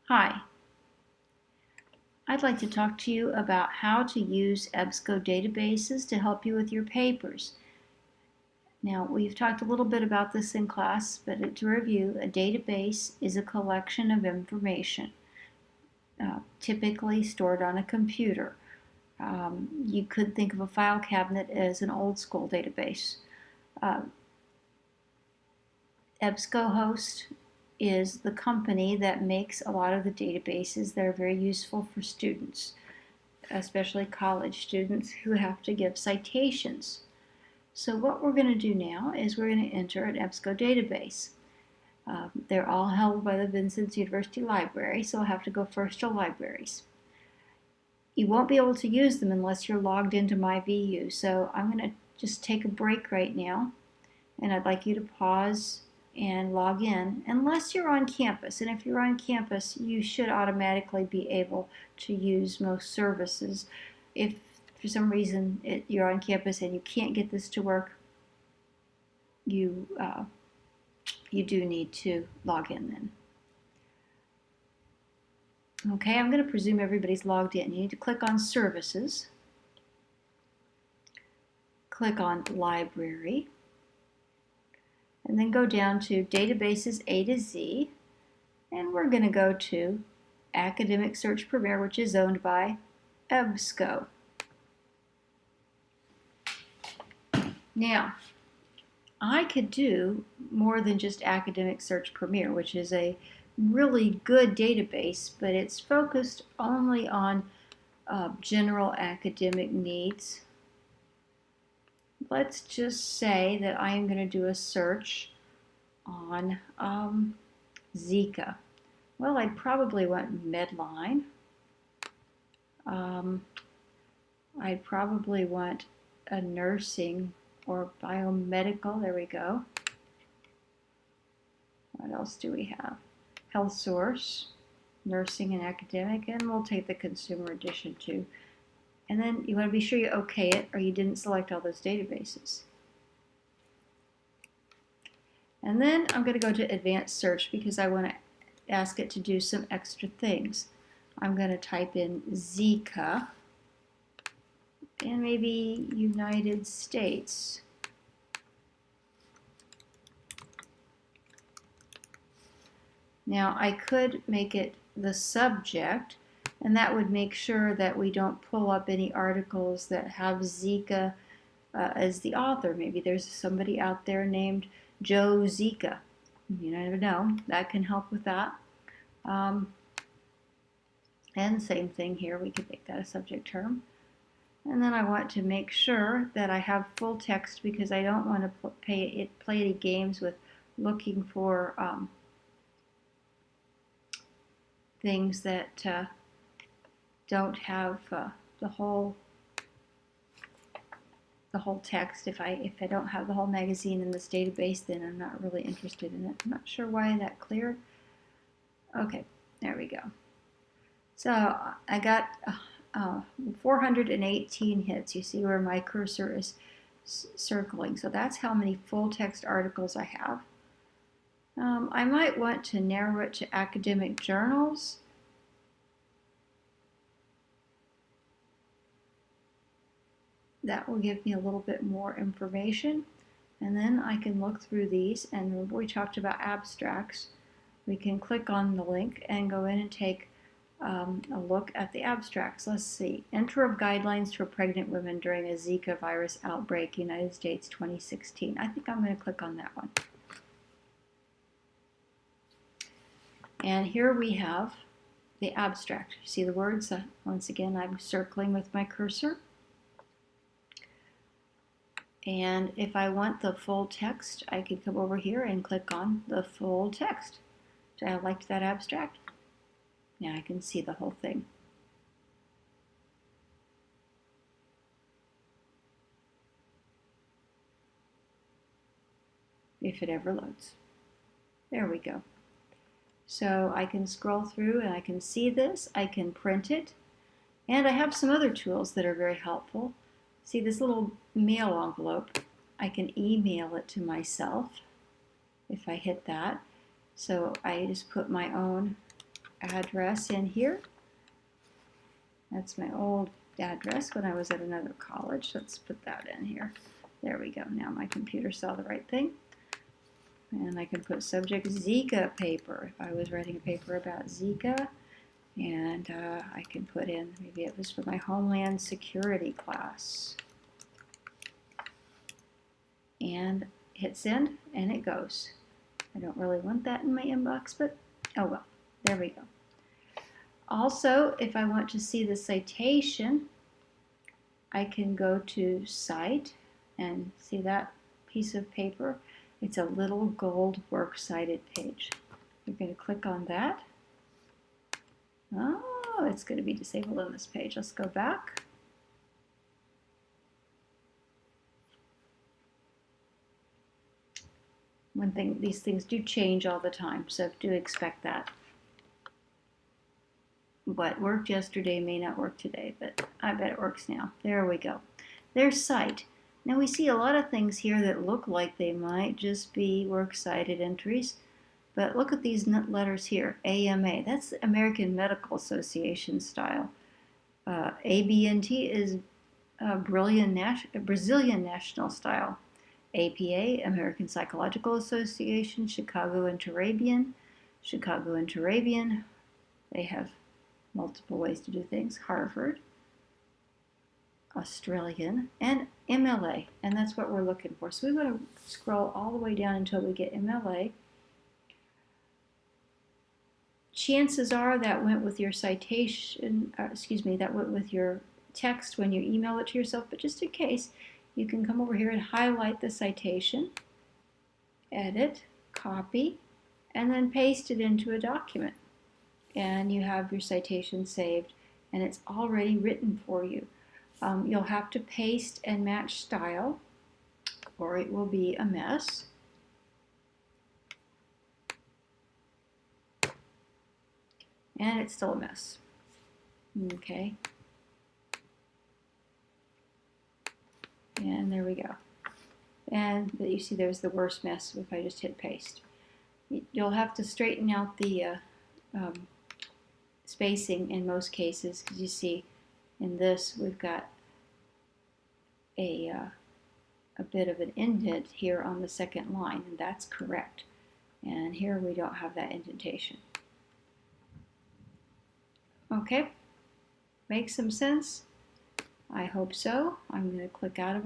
Hi, I'd like to talk to you about how to use EBSCO databases to help you with your papers. Now, we've talked a little bit about this in class, but to review, a database is a collection of information, typically stored on a computer. You could think of a file cabinet as an old school database. EBSCOhost is the company that makes a lot of the databases that are very useful for students, especially college students who have to give citations. So what we're going to do now is we're going to enter an EBSCO database. They're all held by the Vincennes University Library, so I'll have to go first to libraries. You won't be able to use them unless you're logged into MyVU, so I'm going to just take a break right now, and I'd like you to pause and log in, unless you're on campus. And if you're on campus, you should automatically be able to use most services. If for some reason you're on campus and you can't get this to work, you do need to log in then. Okay, I'm going to presume everybody's logged in. You need to click on Services, click on Library, and then go down to Databases A to Z, and we're going to go to Academic Search Premier, which is owned by EBSCO. Now, I could do more than just Academic Search Premier, which is a really good database, but it's focused only on general academic needs. Let's just say that I am going to do a search on Zika. Well, I'd probably want Medline. I'd probably want a nursing or biomedical. There we go. What else do we have? Health Source, nursing and academic, and we'll take the consumer edition too. And then you want to be sure you okay it or you didn't select all those databases. And then I'm going to go to advanced search because I want to ask it to do some extra things. I'm going to type in Zika and maybe United States. Now I could make it the subject, and that would make sure that we don't pull up any articles that have Zika as the author. Maybe there's somebody out there named Joe Zika. You never know. That can help with that. And same thing here. We could make that a subject term. And then I want to make sure that I have full text because I don't want to play any games with looking for things that don't have the whole text. If I don't have the whole magazine in this database, then I'm not really interested in it. I'm not sure why that cleared. Okay, there we go. So I got 418 hits. You see where my cursor is circling. So that's how many full text articles I have. I might want to narrow it to academic journals. That will give me a little bit more information. And then I can look through these, and remember we talked about abstracts. We can click on the link and go in and take a look at the abstracts. Let's see. Intro of Guidelines for Pregnant Women During a Zika Virus Outbreak, United States 2016. I think I'm going to click on that one. And here we have the abstract. See the words? Once again, I'm circling with my cursor. And if I want the full text, I can come over here and click on the full text. So I liked that abstract. Now I can see the whole thing. If it ever loads. There we go. So I can scroll through and I can see this. I can print it. And I have some other tools that are very helpful. See this little mail envelope? I can email it to myself if I hit that. So I just put my own address in here. That's my old address when I was at another college. Let's put that in here. There we go. Now my computer saw the right thing. And I can put subject Zika paper if I was writing a paper about Zika. And I can put in, maybe it was for my Homeland Security class. And hit send, and it goes. I don't really want that in my inbox, but oh well, there we go. Also, if I want to see the citation, I can go to Cite and see that piece of paper. It's a little gold works cited page. You're going to click on that. Oh, it's going to be disabled on this page. Let's go back. One thing, these things do change all the time, so do expect that. What worked yesterday may not work today, but I bet it works now. There we go. There's Cite. Now we see a lot of things here that look like they might just be works cited entries, but look at these letters here, AMA. That's the American Medical Association style. ABNT is Brazilian national style. APA, American Psychological Association, Chicago Interabian, they have multiple ways to do things, Harvard, Australian, and MLA, and that's what we're looking for. So we want to scroll all the way down until we get MLA. Chances are that went with your citation, that went with your text when you email it to yourself, but just in case, you can come over here and highlight the citation, edit, copy, and then paste it into a document. And you have your citation saved, and it's already written for you. You'll have to paste and match style, or it will be a mess. And it's still a mess. Okay. And there we go. And you see there's the worst mess if I just hit paste. You'll have to straighten out the spacing in most cases, because you see in this we've got a bit of an indent here on the second line, and that's correct. And here we don't have that indentation. Okay, makes some sense? I hope so. I'm going to click out of it.